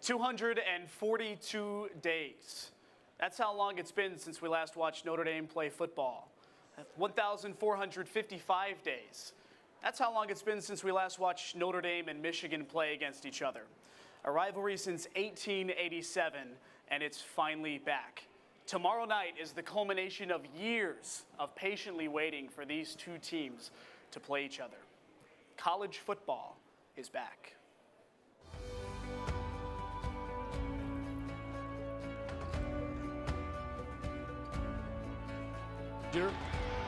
242 days. That's how long it's been since we last watched Notre Dame play football. 1,455 days. That's how long it's been since we last watched Notre Dame and Michigan play against each other. A rivalry since 1887, and it's finally back. Tomorrow night is the culmination of years of patiently waiting for these two teams to play each other. College football is back.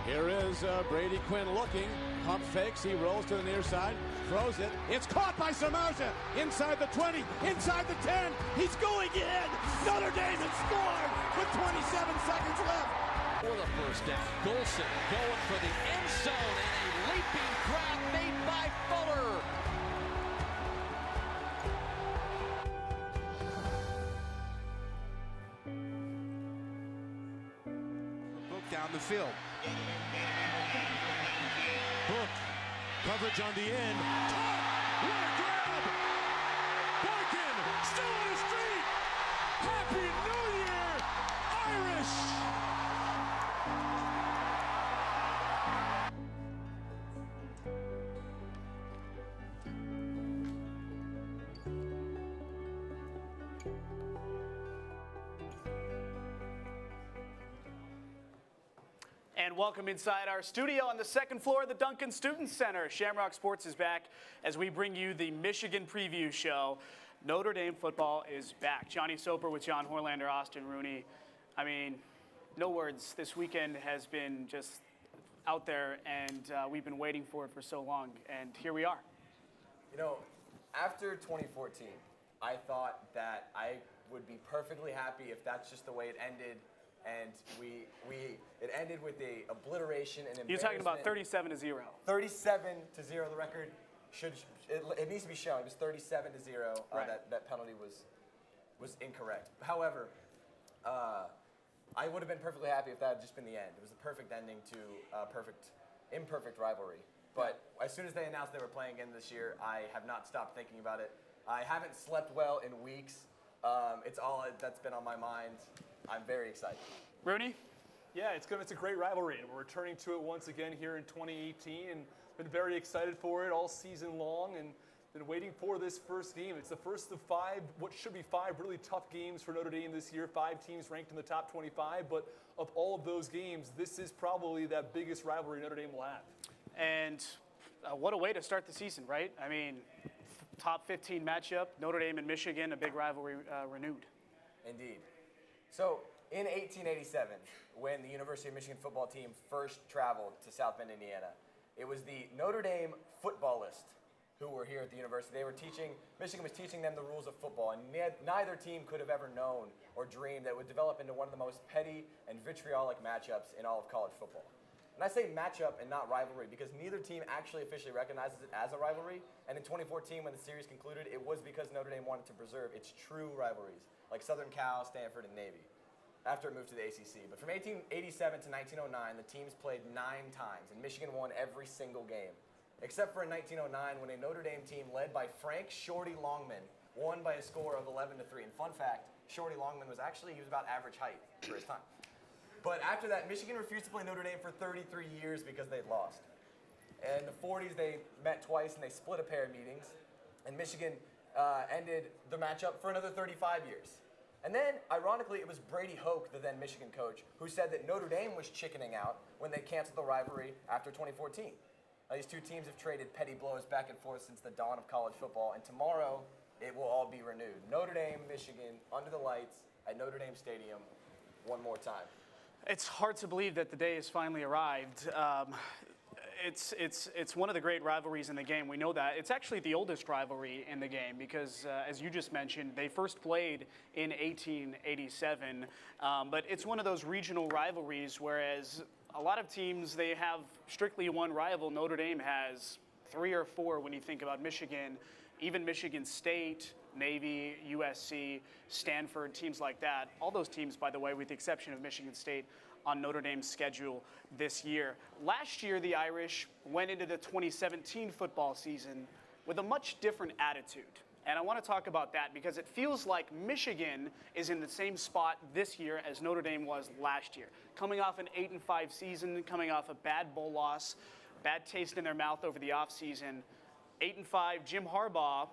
Here is Brady Quinn looking. Pump fakes. He rolls to the near side. Throws it. It's caught by Samardzija. Inside the 20. Inside the 10. He's going in. Notre Dame has scored with 27 seconds left. For the first down. Golson going for the end zone. And a leaping grab made by Fuller. Down the field. Book. Coverage on the end. What a grab! Boykin still on his feet! Happy New Year, Irish! And welcome inside our studio on the second floor of the Duncan Student Center. Shamrock Sports is back as we bring you the Michigan preview show. Notre Dame football is back. Johnny Soper with John Horlander, Austin Rooney. I mean, no words. This weekend has been just out there, and we've been waiting for it for so long, and here we are. You know, after 2014, I thought that I would be perfectly happy if that's just the way it ended. And it ended with the obliteration and embarrassment. You're talking about 37-0. 37-0. The record it needs to be shown. It was 37-0. Right. That penalty was incorrect. However, I would have been perfectly happy if that had just been the end. It was the perfect ending to a imperfect rivalry. But as soon as they announced they were playing again this year, I have not stopped thinking about it. I haven't slept well in weeks. It's all that's been on my mind. I'm very excited. Rooney? Yeah, it's a great rivalry, and we're returning to it once again here in 2018, and been very excited for it all season long, and been waiting for this first game. It's the first of what should be five really tough games for Notre Dame this year. 5 teams ranked in the top 25, but of all of those games, this is probably that biggest rivalry Notre Dame will have. And what a way to start the season, right? I mean, top 15 matchup, Notre Dame and Michigan, a big rivalry renewed. Indeed. So, in 1887, when the University of Michigan football team first traveled to South Bend, Indiana, it was the Notre Dame footballists who were here at the university. Michigan was teaching them the rules of football, and neither team could have ever known or dreamed that it would develop into one of the most petty and vitriolic matchups in all of college football. And I say matchup and not rivalry because neither team actually officially recognizes it as a rivalry. And in 2014, when the series concluded, it was because Notre Dame wanted to preserve its true rivalries, like Southern Cal, Stanford, and Navy, after it moved to the ACC. But from 1887 to 1909, the teams played 9 times, and Michigan won every single game, except for in 1909 when a Notre Dame team led by Frank Shorty Longman won by a score of 11-3. And fun fact, Shorty Longman was about average height for his time. But after that, Michigan refused to play Notre Dame for 33 years because they'd lost. And in the 40s, they met twice, and they split a pair of meetings. And Michigan ended the matchup for another 35 years. And then, ironically, it was Brady Hoke, the then Michigan coach, who said that Notre Dame was chickening out when they canceled the rivalry after 2014. Now, these two teams have traded petty blows back and forth since the dawn of college football, and tomorrow it will all be renewed. Notre Dame, Michigan, under the lights at Notre Dame Stadium one more time. It's hard to believe that the day has finally arrived. It's one of the great rivalries in the game. We know that. It's actually the oldest rivalry in the game because, as you just mentioned, they first played in 1887. But it's one of those regional rivalries, whereas a lot of teams, they have strictly one rival. Notre Dame has 3 or 4 when you think about Michigan, even Michigan State, Navy, USC, Stanford, teams like that. All those teams, by the way, with the exception of Michigan State, on Notre Dame's schedule this year. Last year, the Irish went into the 2017 football season with a much different attitude. And I want to talk about that because it feels like Michigan is in the same spot this year as Notre Dame was last year. Coming off an 8-5 season, coming off a bad bowl loss, bad taste in their mouth over the offseason. 8-5, Jim Harbaugh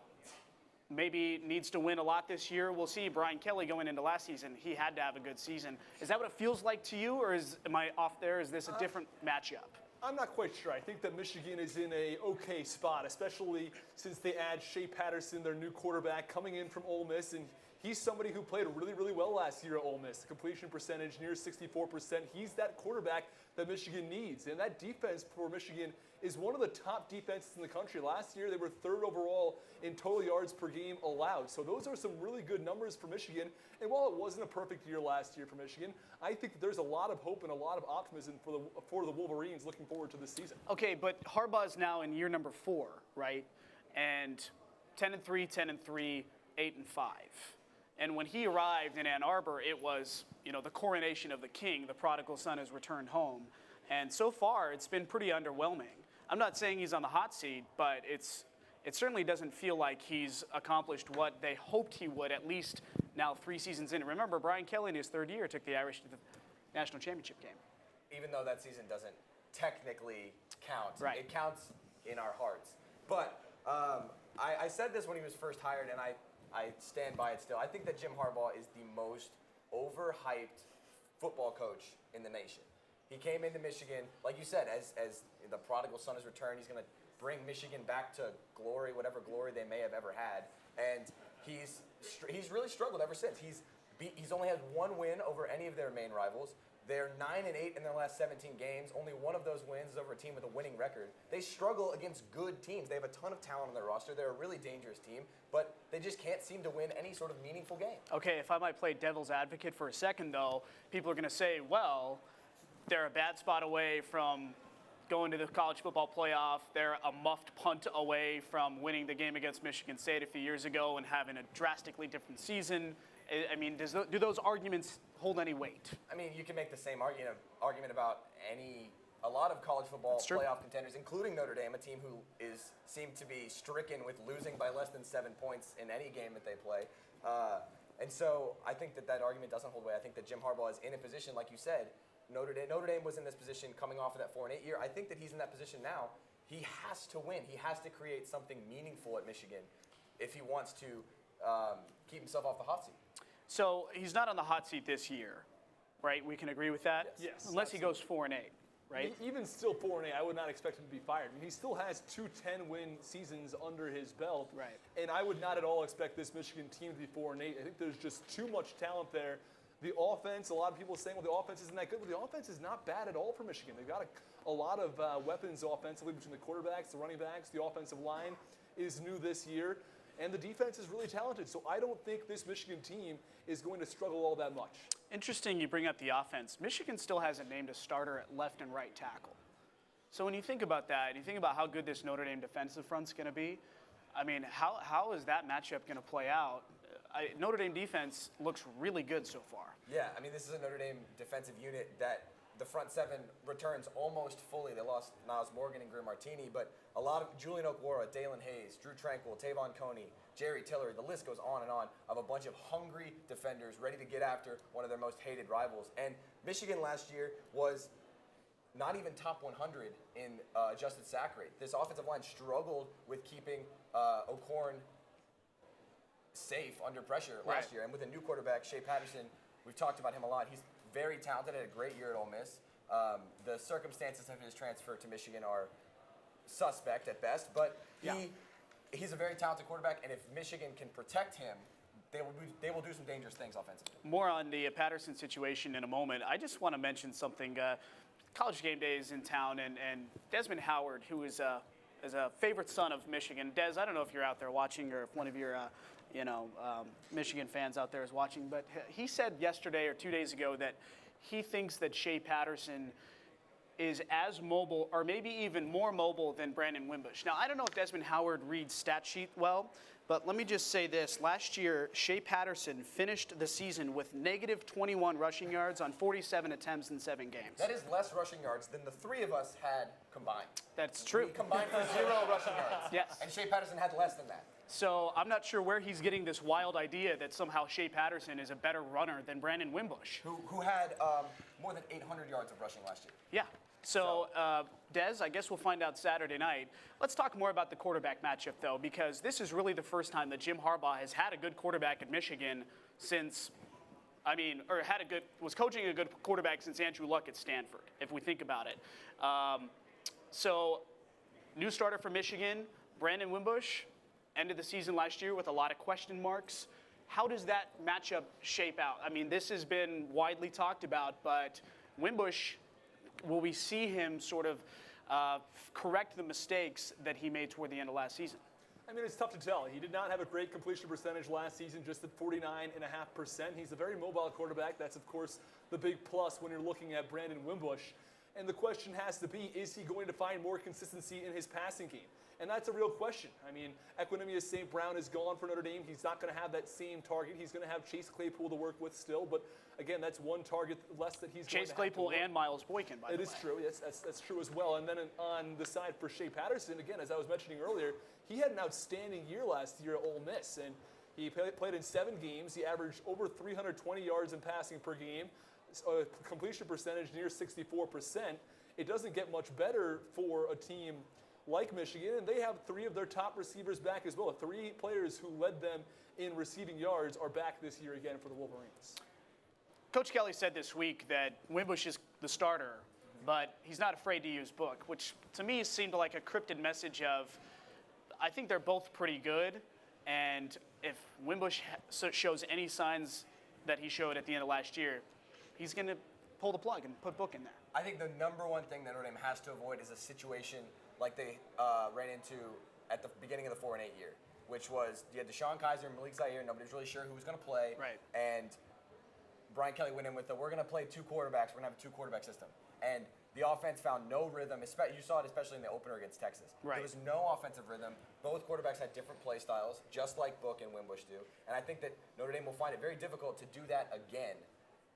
maybe needs to win a lot this year. We'll see. Brian Kelly going into last season, he had to have a good season. Is that what it feels like to you, or am I off there? Is this a different matchup? I'm not quite sure. I think that Michigan is in a okay spot, especially since they add Shea Patterson, their new quarterback, coming in from Ole Miss, and he's somebody who played really, really well last year at Ole Miss. Completion percentage near 64%. He's that quarterback that Michigan needs, and that defense for Michigan is one of the top defenses in the country. Last year, they were 3rd overall in total yards per game allowed. So those are some really good numbers for Michigan. And while it wasn't a perfect year last year for Michigan, I think that there's a lot of hope and a lot of optimism for the Wolverines looking forward to this season. Okay, but Harbaugh is now in year number 4, right? And 10-3, 10-3, 8-5. And when he arrived in Ann Arbor, it was, the coronation of the king. The prodigal son has returned home. And so far, it's been pretty underwhelming. I'm not saying he's on the hot seat, but it certainly doesn't feel like he's accomplished what they hoped he would, at least now 3 seasons in. Remember, Brian Kelly in his 3rd year took the Irish to the national championship game. Even though that season doesn't technically count, right. It counts in our hearts. But I said this when he was first hired, and I stand by it still. I think that Jim Harbaugh is the most overhyped football coach in the nation. He came into Michigan, like you said, as the prodigal son has returned. He's going to bring Michigan back to glory, whatever glory they may have ever had. And he's really struggled ever since. He's only had 1 win over any of their main rivals. They're 9-8 in their last 17 games. Only one of those wins is over a team with a winning record. They struggle against good teams. They have a ton of talent on their roster. They're a really dangerous team, but they just can't seem to win any sort of meaningful game. Okay, if I might play devil's advocate for a second, though, people are going to say, well, they're a bad spot away from going to the college football playoff. They're a muffed punt away from winning the game against Michigan State a few years ago and having a drastically different season. I mean, do those arguments hold any weight? I mean, you can make the same argument about a lot of college football playoff contenders, including Notre Dame, a team who seemed to be stricken with losing by less than 7 points in any game that they play. And so I think that argument doesn't hold weight. I think that Jim Harbaugh is in a position, like you said, Notre Dame was in this position coming off of that 4-8 year. I think that he's in that position now. He has to win. He has to create something meaningful at Michigan if he wants to keep himself off the hot seat. So he's not on the hot seat this year, right? We can agree with that? Yes. Unless he goes 4-8, right? Even still 4-8, I would not expect him to be fired. I mean, he still has 2 10-win seasons under his belt. Right. And I would not at all expect this Michigan team to be 4-8. I think there's just too much talent there. The offense, a lot of people are saying, well, the offense isn't that good. Well, the offense is not bad at all for Michigan. They've got a lot of weapons offensively between the quarterbacks, the running backs. The offensive line is new this year. And the defense is really talented. So I don't think this Michigan team is going to struggle all that much. Interesting you bring up the offense. Michigan still hasn't named a starter at left and right tackle. So when you think about that, and you think about how good this Notre Dame defensive front's going to be, I mean, how is that matchup going to play out? Notre Dame defense looks really good so far. Yeah, I mean, this is a Notre Dame defensive unit that the front 7 returns almost fully. They lost Niles Morgan and Greer Martini, but a lot of Julian Okwara, Dalen Hayes, Drew Tranquil, Tavon Coney, Jerry Tillery, the list goes on and on of a bunch of hungry defenders ready to get after one of their most hated rivals. And Michigan last year was not even top 100 in adjusted sack rate. This offensive line struggled with keeping O'Korn safe under pressure last year. And with a new quarterback, Shea Patterson, we've talked about him a lot. He's very talented, had a great year at Ole Miss. The circumstances of his transfer to Michigan are suspect at best, but he's a very talented quarterback, and if Michigan can protect him, they will do some dangerous things offensively. More on the Patterson situation in a moment. I just want to mention something. College Game Day is in town, and Desmond Howard, who is a favorite son of Michigan. Des, I don't know if you're out there watching or if one of your Michigan fans out there is watching, but he said yesterday or 2 days ago that he thinks that Shea Patterson is as mobile or maybe even more mobile than Brandon Wimbush. Now, I don't know if Desmond Howard reads stat sheet well, But let me just say this. Last year, Shea Patterson finished the season with negative 21 rushing yards on 47 attempts in 7 games. That is less rushing yards than the 3 of us had combined. That's true. We combined for 0 rushing yards. Yes. And Shea Patterson had less than that. So I'm not sure where he's getting this wild idea that somehow Shea Patterson is a better runner than Brandon Wimbush. Who had more than 800 yards of rushing last year. Yeah. So, Des, I guess we'll find out Saturday night. Let's talk more about the quarterback matchup, though, because this is really the first time that Jim Harbaugh has had a good quarterback at Michigan since, was coaching a good quarterback since Andrew Luck at Stanford, if we think about it. So, new starter for Michigan, Brandon Wimbush, ended the season last year with a lot of question marks. How does that matchup shape out? I mean, this has been widely talked about, but Wimbush, will we see him sort of correct the mistakes that he made toward the end of last season? I mean, it's tough to tell. He did not have a great completion percentage last season, just at 49.5%. He's a very mobile quarterback. That's, of course, the big plus when you're looking at Brandon Wimbush. And the question has to be, is he going to find more consistency in his passing game? And that's a real question. I mean, Equinemius St. Brown is gone for Notre Dame. He's not going to have that same target. He's going to have Chase Claypool to work with still. But, again, that's one target less that he's going to have. Chase Claypool and Miles Boykin, by the way. It is true. Yes, that's true as well. And then on the side for Shea Patterson, again, as I was mentioning earlier, he had an outstanding year last year at Ole Miss. And he played in 7 games. He averaged over 320 yards in passing per game, a completion percentage near 64%. It doesn't get much better for a team like Michigan, and they have 3 of their top receivers back as well. 3 players who led them in receiving yards are back this year again for the Wolverines. Coach Kelly said this week that Wimbush is the starter, but he's not afraid to use Book, which to me seemed like a cryptic message of, I think they're both pretty good, and if Wimbush shows any signs that he showed at the end of last year, he's going to pull the plug and put Book in there. I think the number one thing that Notre Dame has to avoid is a situation like they ran into at the beginning of the 4-8 year, which was you had Deshaun Kaiser and Malik Zaire. Nobody was really sure who was going to play. Right. And Brian Kelly went in with we're going to play 2 quarterbacks. We're going to have a 2-quarterback system. And the offense found no rhythm. You saw it especially in the opener against Texas. Right. There was no offensive rhythm. Both quarterbacks had different play styles, just like Book and Wimbush do. And I think that Notre Dame will find it very difficult to do that again,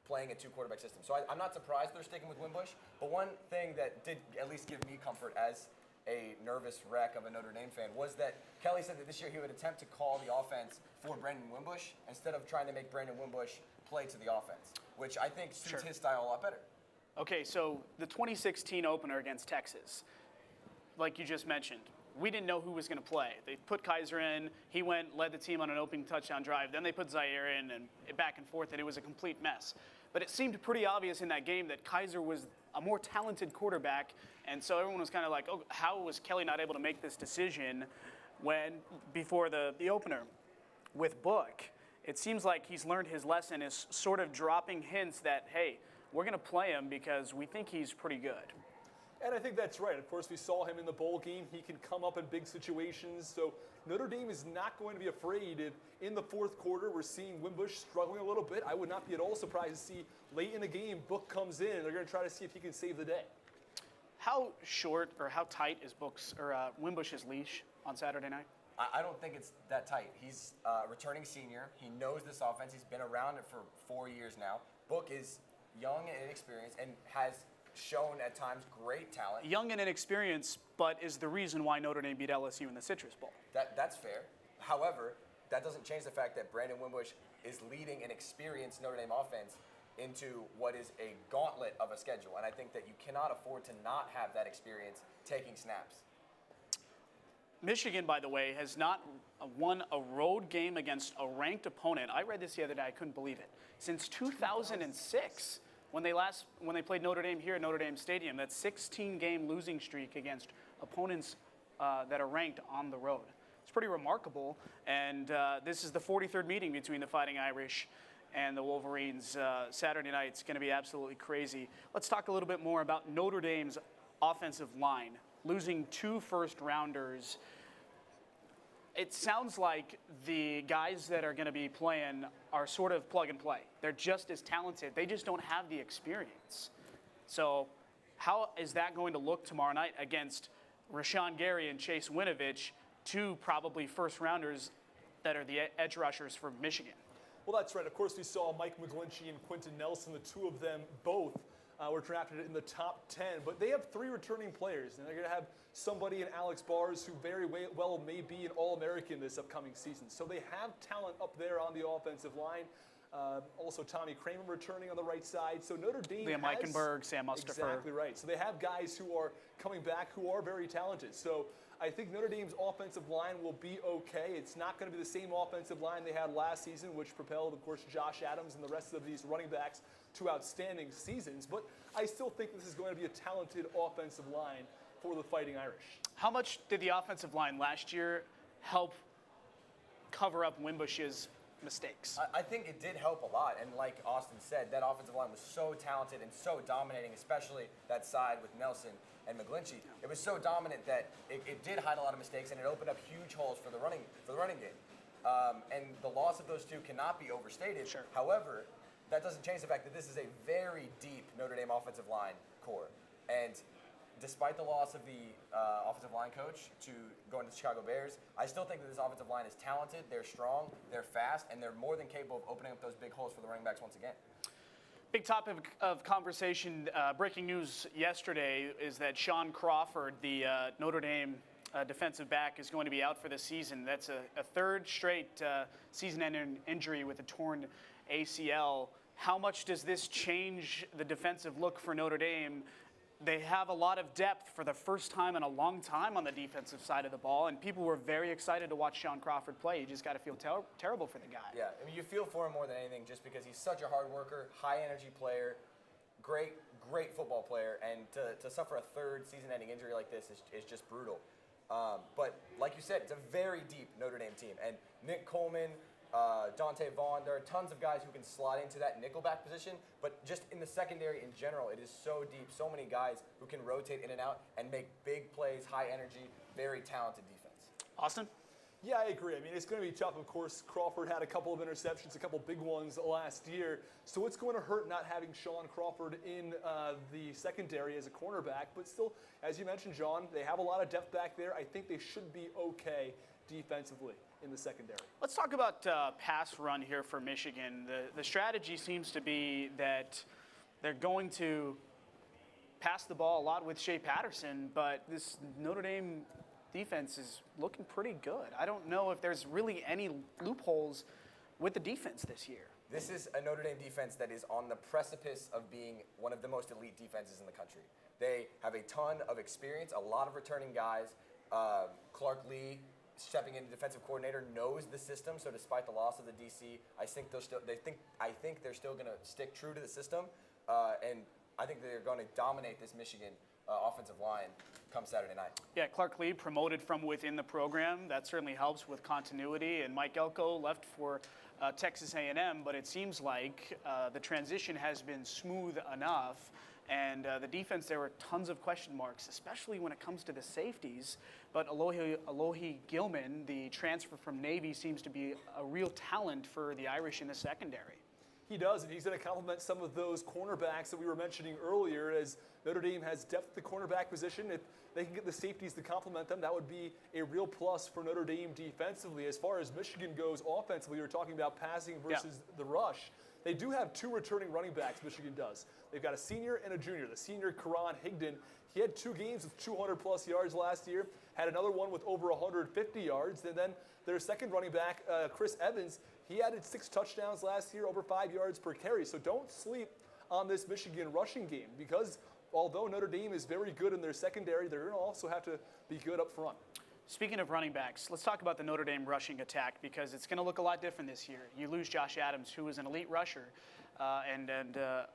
playing a 2-quarterback system. So I'm not surprised they're sticking with Wimbush. But one thing that did at least give me comfort as a nervous wreck of a Notre Dame fan was that Kelly said that this year he would attempt to call the offense for Brandon Wimbush instead of trying to make Brandon Wimbush play to the offense, which I think suits his style a lot better. Okay, so the 2016 opener against Texas, like you just mentioned, we didn't know who was going to play. They put Kaiser in. He went, led the team on an opening touchdown drive. Then they put Zaire in and back and forth, and it was a complete mess. But it seemed pretty obvious in that game that Kaiser was a more talented quarterback, and so everyone was kind of like, oh, how was Kelly not able to make this decision before the opener? With Book, it seems like he's learned his lesson, is sort of dropping hints that, hey, we're going to play him because we think he's pretty good. And I think that's right. Of course, we saw him in the bowl game. He can come up in big situations. So Notre Dame is not going to be afraid if in the 4th quarter we're seeing Wimbush struggling a little bit. I would not be at all surprised to see late in the game Book comes in and they're going to try to see if he can save the day. How short or how tight is Wimbush's leash on Saturday night? I don't think it's that tight. He's a returning senior. He knows this offense. He's been around it for 4 years now. Book is young and inexperienced and has shown at times great talent. Young and inexperienced, but is the reason why Notre Dame beat LSU in the Citrus Bowl. That's fair. However, that doesn't change the fact that Brandon Wimbush is leading an experienced Notre Dame offense into what is a gauntlet of a schedule. And I think that you cannot afford to not have that experience taking snaps. Michigan, by the way, has not won a road game against a ranked opponent. I read this the other day. I couldn't believe it. Since 2006, when they played Notre Dame here at Notre Dame Stadium, that 16-game losing streak against opponents that are ranked on the road. It's pretty remarkable. And this is the 43rd meeting between the Fighting Irish and the Wolverines. Saturday night, it's going to be absolutely crazy. Let's talk a little bit more about Notre Dame's offensive line. Losing 2 first-rounders. It sounds like the guys that are going to be playing are sort of plug and play. They're just as talented. They just don't have the experience. So how is that going to look tomorrow night against Rashawn Gary and Chase Winovich, 2 probably first-rounders that are the edge rushers for Michigan. Well, that's right. Of course, we saw Mike McGlinchey and Quentin Nelson, the two of them both were drafted in the top 10. But they have 3 returning players, and they're going to have somebody in Alex Bars who very well may be an All-American this upcoming season. So they have talent up there on the offensive line. Also, Tommy Kramer returning on the right side. So Notre Dame Liam Eichenberg, Sam Mustipher. Exactly right. So they have guys who are coming back who are very talented. So I think Notre Dame's offensive line will be okay. It's not going to be the same offensive line they had last season, which propelled, of course, Josh Adams and the rest of these running backs to outstanding seasons. But I still think this is going to be a talented offensive line for the Fighting Irish. How much did the offensive line last year help cover up Wimbush's mistakes? I think it did help a lot, and like Austin said, that offensive line was so talented and so dominating, especially that side with Nelson and McGlinchey. It was so dominant that it did hide a lot of mistakes, and it opened up huge holes for the running game. And the loss of those two cannot be overstated. Sure. However, that doesn't change the fact that this is a very deep Notre Dame offensive line core. And despite the loss of the offensive line coach to going to the Chicago Bears, I still think that this offensive line is talented, they're strong, they're fast, and they're more than capable of opening up those big holes for the running backs once again. Big topic of conversation, breaking news yesterday, is that Sean Crawford, the Notre Dame defensive back, is going to be out for the season. That's a third straight season-ending injury with a torn ACL. How much does this change the defensive look for Notre Dame? They have a lot of depth for the first time in a long time on the defensive side of the ball, and people were very excited to watch Sean Crawford play. You just got to feel terrible for the guy. Yeah, I mean, you feel for him more than anything just because he's such a hard worker, high-energy player, great football player, and to suffer a third season-ending injury like this is just brutal. But like you said, it's a very deep Notre Dame team, and Nick Coleman, Dante Vaughn, there are tons of guys who can slot into that nickelback position, but just in the secondary in general, it is so deep, so many guys who can rotate in and out and make big plays, high energy, very talented defense. Austin? Yeah, I agree. I mean, it's going to be tough. Of course, Crawford had a couple of interceptions, a couple big ones last year, so it's going to hurt not having Sean Crawford in the secondary as a cornerback, but still, as you mentioned, John, they have a lot of depth back there. I think they should be okay defensively in the secondary. Let's talk about pass run here for Michigan. The strategy seems to be that they're going to pass the ball a lot with Shea Patterson, but this Notre Dame defense is looking pretty good. I don't know if there's really any loopholes with the defense this year. This is a Notre Dame defense that is on the precipice of being one of the most elite defenses in the country. They have a ton of experience, a lot of returning guys. Clark Lee, stepping in defensive coordinator, knows the system. So despite the loss of the DC, I think they're still going to stick true to the system, and I think they're going to dominate this Michigan offensive line come Saturday night. Yeah, Clark Lee promoted from within the program. That certainly helps with continuity. And Mike Elko left for Texas A&M, but it seems like the transition has been smooth enough. And the defense, there were tons of question marks, especially when it comes to the safeties. But Alohi Gilman, the transfer from Navy, seems to be a real talent for the Irish in the secondary. He does, and he's going to complement some of those cornerbacks that we were mentioning earlier. As Notre Dame has depth at the cornerback position, if they can get the safeties to complement them, that would be a real plus for Notre Dame defensively. As far as Michigan goes offensively, we're talking about passing versus the rush. They do have 2 returning running backs, Michigan does. They've got a senior and a junior. The senior, Karan Higdon, he had 2 games with 200-plus yards last year, had another one with over 150 yards. And then their second running back, Chris Evans, he added 6 touchdowns last year, over 5 yards per carry. So don't sleep on this Michigan rushing game, because although Notre Dame is very good in their secondary, they're going to also have to be good up front. Speaking of running backs, let's talk about the Notre Dame rushing attack, because it's going to look a lot different this year. You lose Josh Adams, who is an elite rusher and a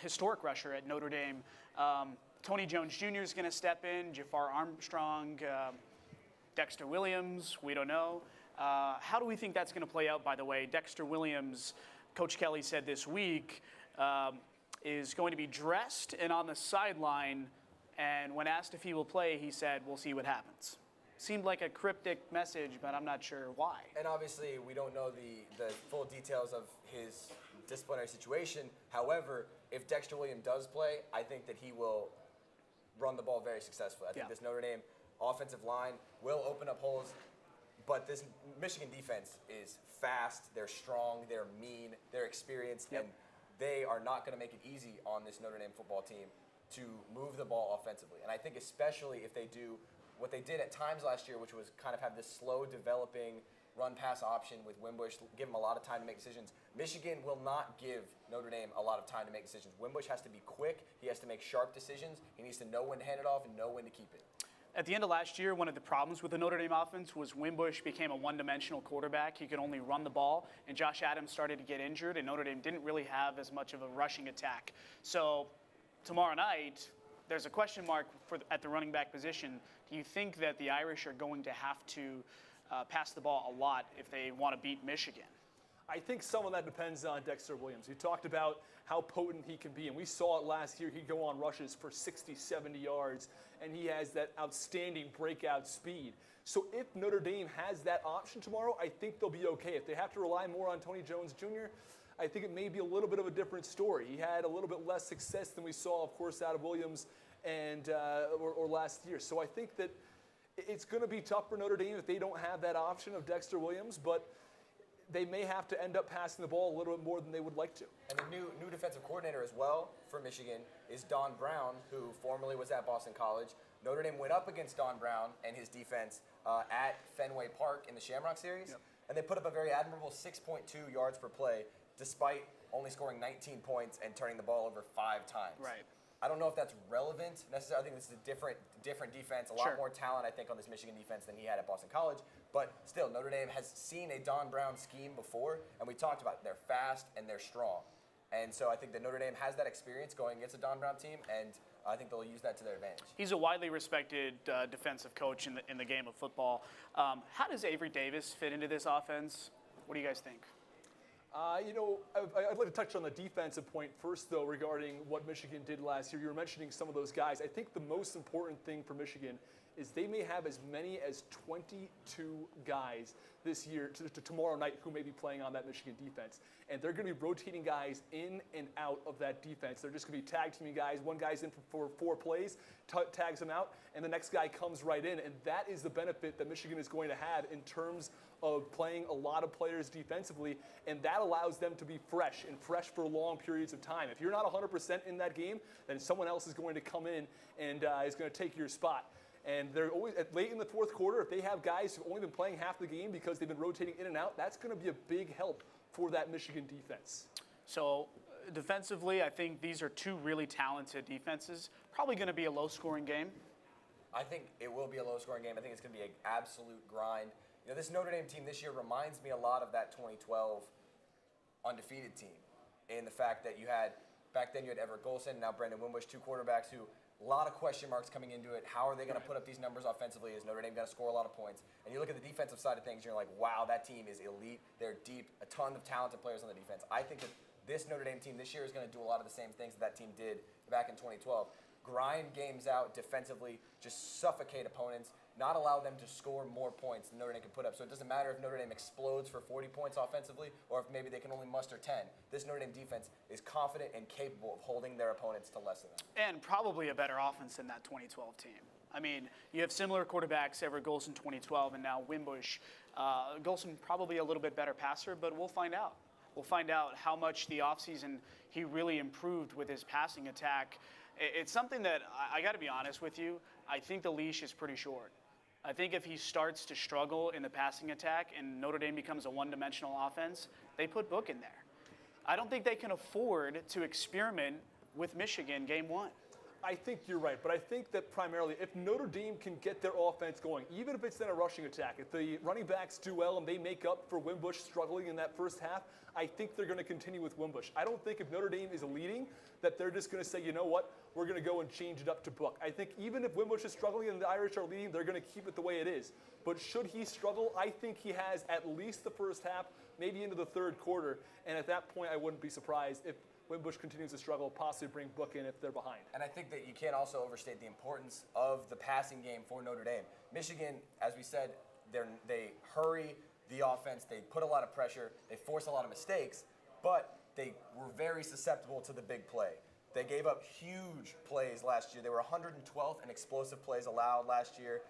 historic rusher at Notre Dame. Tony Jones Jr. is going to step in, Jafar Armstrong, Dexter Williams, we don't know. How do we think that's going to play out, by the way? Dexter Williams, Coach Kelly said this week, is going to be dressed and on the sideline, and when asked if he will play, he said, we'll see what happens. Seemed like a cryptic message, but I'm not sure why. And obviously, we don't know the full details of his disciplinary situation. However, if Dexter Williams does play, I think that he will run the ball very successfully. I think this Notre Dame offensive line will open up holes But this Michigan defense is fast, they're strong, they're mean, they're experienced, and they are not going to make it easy on this Notre Dame football team to move the ball offensively. And I think especially if they do what they did at times last year, which was kind of have this slow developing run-pass option with Wimbush, give him a lot of time to make decisions. Michigan will not give Notre Dame a lot of time to make decisions. Wimbush has to be quick. He has to make sharp decisions. He needs to know when to hand it off and know when to keep it. At the end of last year, one of the problems with the Notre Dame offense was Wimbush became a one-dimensional quarterback. He could only run the ball, and Josh Adams started to get injured, and Notre Dame didn't really have as much of a rushing attack. So tomorrow night, there's a question mark at the running back position. Do you think that the Irish are going to have to pass the ball a lot if they want to beat Michigan? I think some of that depends on Dexter Williams. You talked about how potent he can be, and we saw it last year. He'd go on rushes for 60, 70 yards, and he has that outstanding breakout speed. So if Notre Dame has that option tomorrow, I think they'll be okay. If they have to rely more on Tony Jones Jr., I think it may be a little bit of a different story. He had a little bit less success than we saw, of course, out of Williams and or last year. So I think that it's going to be tough for Notre Dame if they don't have that option of Dexter Williams, but they may have to end up passing the ball a little bit more than they would like to. And the new defensive coordinator as well for Michigan is Don Brown, who formerly was at Boston College. Notre Dame went up against Don Brown and his defense at Fenway Park in the Shamrock series, and they put up a very admirable 6.2 yards per play, despite only scoring 19 points and turning the ball over 5 times. Right. I don't know if that's relevant necessarily. I think this is a different defense, a lot more talent, I think, on this Michigan defense than he had at Boston College. But still, Notre Dame has seen a Don Brown scheme before, and we talked about it. They're fast and they're strong. And so I think that Notre Dame has that experience going against a Don Brown team, and I think they'll use that to their advantage. He's a widely respected defensive coach in the game of football. How does Avery Davis fit into this offense? What do you guys think? I'd like to touch on the defensive point first, though, regarding what Michigan did last year. You were mentioning some of those guys. I think the most important thing for Michigan is they may have as many as 22 guys this year to tomorrow night who may be playing on that Michigan defense. And they're going to be rotating guys in and out of that defense. They're just going to be tag teaming guys. One guy's in for 4 plays, tags him out, and the next guy comes right in. And that is the benefit that Michigan is going to have in terms of playing a lot of players defensively, and that allows them to be fresh for long periods of time. If you're not 100% in that game, then someone else is going to come in and is going to take your spot. And they're always late in the fourth quarter. If they have guys who've only been playing half the game because they've been rotating in and out, that's going to be a big help for that Michigan defense. So defensively, I think these are 2 really talented defenses. Probably going to be a low-scoring game. I think it will be a low-scoring game. I think it's going to be an absolute grind. You know, this Notre Dame team this year reminds me a lot of that 2012 undefeated team in the fact that back then you had Everett Golson, now Brendan Wimbush, 2 quarterbacks who a lot of question marks coming into it. How are they going to put up these numbers offensively? Is Notre Dame going to score a lot of points? And you look at the defensive side of things, you're like, wow, that team is elite. They're deep, a ton of talented players on the defense. I think that this Notre Dame team this year is going to do a lot of the same things that team did back in 2012. Grind games out defensively, just suffocate opponents, not allow them to score more points than Notre Dame can put up. So it doesn't matter if Notre Dame explodes for 40 points offensively or if maybe they can only muster 10. This Notre Dame defense is confident and capable of holding their opponents to less than that. And probably a better offense than that 2012 team. I mean, you have similar quarterbacks, Everett Golson 2012 and now Wimbush. Golson probably a little bit better passer, but we'll find out. We'll find out how much the offseason he really improved with his passing attack. It's something that, I got to be honest with you, I think the leash is pretty short. I think if he starts to struggle in the passing attack and Notre Dame becomes a one-dimensional offense, they put Book in there. I don't think they can afford to experiment with Michigan game 1. I think you're right, but I think that primarily if Notre Dame can get their offense going, even if it's in a rushing attack, if the running backs do well and they make up for Wimbush struggling in that first half, I think they're going to continue with Wimbush. I don't think if Notre Dame is leading that they're just going to say, you know what, we're going to go and change it up to Book. I think even if Wimbush is struggling and the Irish are leading, they're going to keep it the way it is. But should he struggle, I think he has at least the first half, maybe into the third quarter, and at that point I wouldn't be surprised if Wimbush continues to struggle, possibly bring Book in if they're behind. And I think that you can't also overstate the importance of the passing game for Notre Dame. Michigan, as we said, they hurry the offense, they put a lot of pressure, they force a lot of mistakes, but they were very susceptible to the big play. They gave up huge plays last year. They were 112th in explosive plays allowed last year.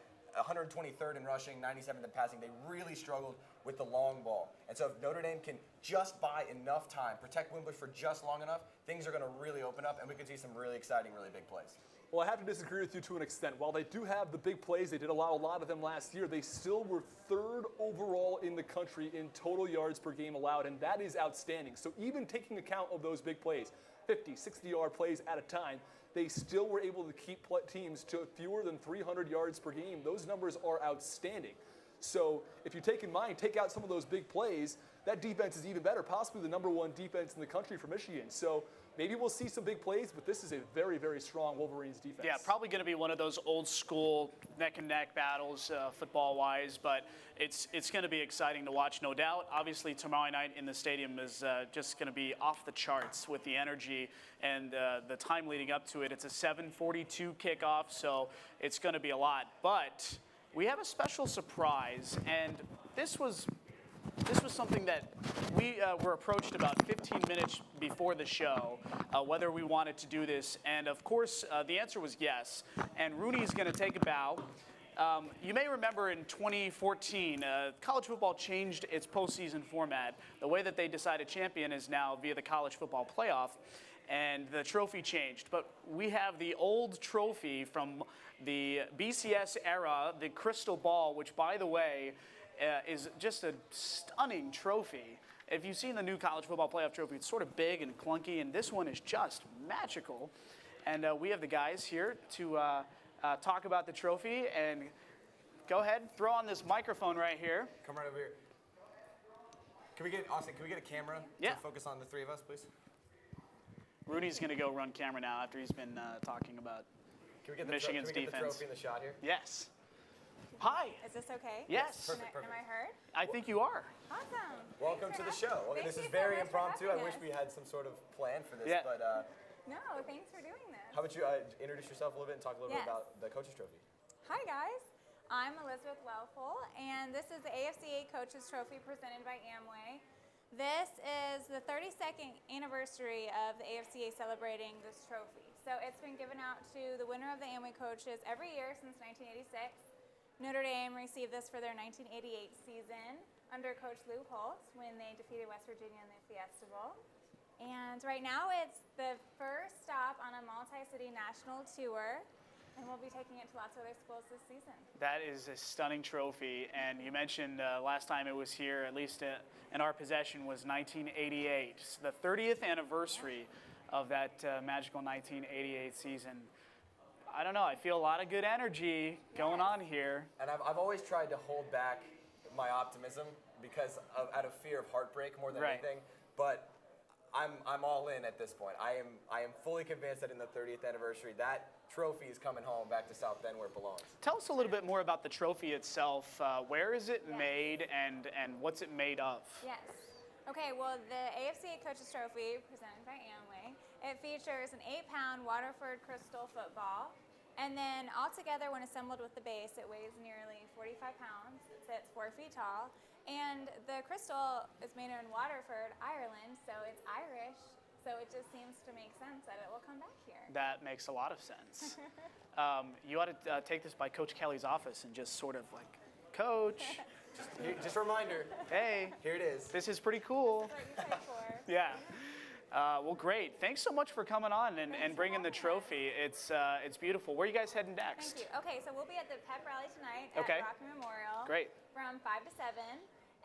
123rd in rushing, 97th in passing. They really struggled with the long ball. And so if Notre Dame can just buy enough time, protect Wimbush for just long enough, things are going to really open up, and we could see some really exciting, really big plays. Well, I have to disagree with you to an extent. While they do have the big plays, they did allow a lot of them last year, they still were 3rd overall in the country in total yards per game allowed, and that is outstanding. So even taking account of those big plays, 50, 60-yard plays at a time, they still were able to keep teams to fewer than 300 yards per game. Those numbers are outstanding. So if you take in mind, take out some of those big plays, that defense is even better, possibly the #1 defense in the country for Michigan. So maybe we'll see some big plays, but this is a very, very strong Wolverines defense. Yeah, probably going to be one of those old school neck-and-neck battles football-wise, but it's going to be exciting to watch, no doubt. Obviously, tomorrow night in the stadium is just going to be off the charts with the energy and the time leading up to it. It's a 7:42 kickoff, so it's going to be a lot. But we have a special surprise, and this was something that we were approached about 15 minutes before the show, whether we wanted to do this. And, of course, the answer was yes. And Rooney's going to take a bow. You may remember in 2014, college football changed its postseason format. The way that they decide a champion is now via the college football playoff, and the trophy changed. But we have the old trophy from the BCS era, the Crystal Ball, which, by the way, is just a stunning trophy. If you've seen the new college football playoff trophy, it's sort of big and clunky, and this one is just magical. And we have the guys here to talk about the trophy. And go ahead, throw on this microphone right here. Come right over here. Can we get, Austin, can we get a camera Yeah. to focus on the three of us, please? Rooney's going to go run camera now after he's been talking about Can we get the Michigan's can we get defense. the trophy in the shot here? Yes. Hi. Is this okay? Yes. Perfect, Am I heard? I think you are. Awesome. Welcome Thanks to for the show. having- This is Thank you so very much for impromptu. I having wish us. we had some sort of plan for this, Yeah. but No, thanks for doing this. how about you introduce yourself a little bit and talk a little bit Yes. about the Coaches Trophy? Hi, guys. I'm Elizabeth Lelful, and this is the AFCA Coaches Trophy presented by Amway. This is the 32nd anniversary of the AFCA celebrating this trophy. So it's been given out to the winner of the Amway Coaches every year since 1986. Notre Dame received this for their 1988 season under Coach Lou Holtz when they defeated West Virginia in the Fiesta Bowl. And right now it's the first stop on a multi-city national tour, and we'll be taking it to lots of other schools this season. That is a stunning trophy, and you mentioned last time it was here, at least in our possession, was 1988. It's the 30th anniversary of that magical 1988 season. I don't know, I feel a lot of good energy going on here. And I've always tried to hold back my optimism because out of fear of heartbreak more than Right. anything. But I'm all in at this point. I am fully convinced that in the 30th anniversary, that trophy is coming home back to South Bend where it belongs. Tell us a little bit more about the trophy itself. Where is it made, and what's it made of? Yes. Okay, well, the AFCA Coaches Trophy, presented by Amway, it features an 8-pound Waterford crystal football. And then altogether, when assembled with the base, it weighs nearly 45 pounds. It sits 4 feet tall. And the crystal is made in Waterford, Ireland, so it's Irish. So it just seems to make sense that it will come back here. That makes a lot of sense. You ought to take this by Coach Kelly's office and just sort of like, Coach, Just a reminder, hey, here it is. this is pretty cool. That's what you paid for. Yeah. Well, great. Thanks so much for coming on and bringing the trophy. It's beautiful. Where are you guys heading next? Thank you. Okay, so we'll be at the pep rally tonight Okay. at Rocky Memorial. Great. From 5 to 7.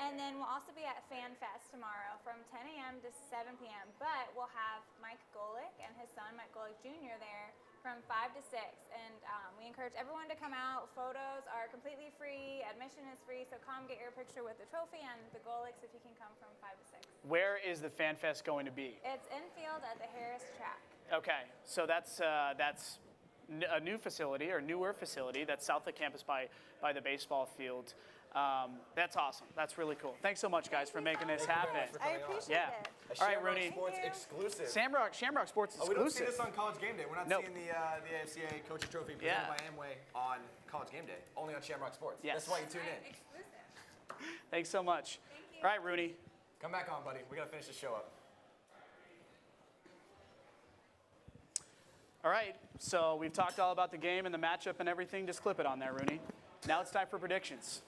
And then we'll also be at Fan Fest tomorrow from 10 a.m. to 7 p.m. But we'll have Mike Golick and his son, Mike Golick Jr., there from 5 to 6. And we encourage everyone to come out. Photos are completely free. Admission is free. So come get your picture with the trophy and the Golicks if you can come from 5 to 6. Where is the Fan Fest going to be? It's infield at the Harris track. Okay, so that's a new facility or newer facility that's south of campus by the baseball field. That's awesome. That's really cool. Thanks so much, guys, for making this happen. I appreciate Yeah. it. A All right, Shamrock Rooney. Sports Thank you. exclusive. Shamrock Sports Oh, we don't see exclusive. this on College Game Day. We're not Nope. seeing the AFCA Coaches Trophy presented Yeah. by Amway on College Game Day. Only on Shamrock Sports. Yes. That's why you tune in. Exclusive. Thanks so much. Thank you. All right, Rooney. Come back on, buddy. We got to finish the show up. All right, so we've talked all about the game and the matchup and everything. Just clip it on there, Rooney. Now it's time for predictions.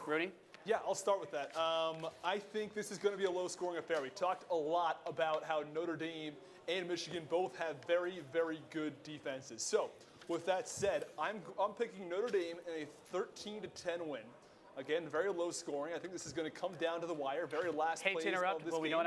Rooney? Yeah, I'll start with that. I think this is going to be a low-scoring affair. We talked a lot about how Notre Dame and Michigan both have very, very good defenses. So, with that said, I'm picking Notre Dame in a 13-10 win. Again, very low scoring. I think this is going to come down to the wire. Very last Hate plays to interrupt, of this but we game. don't have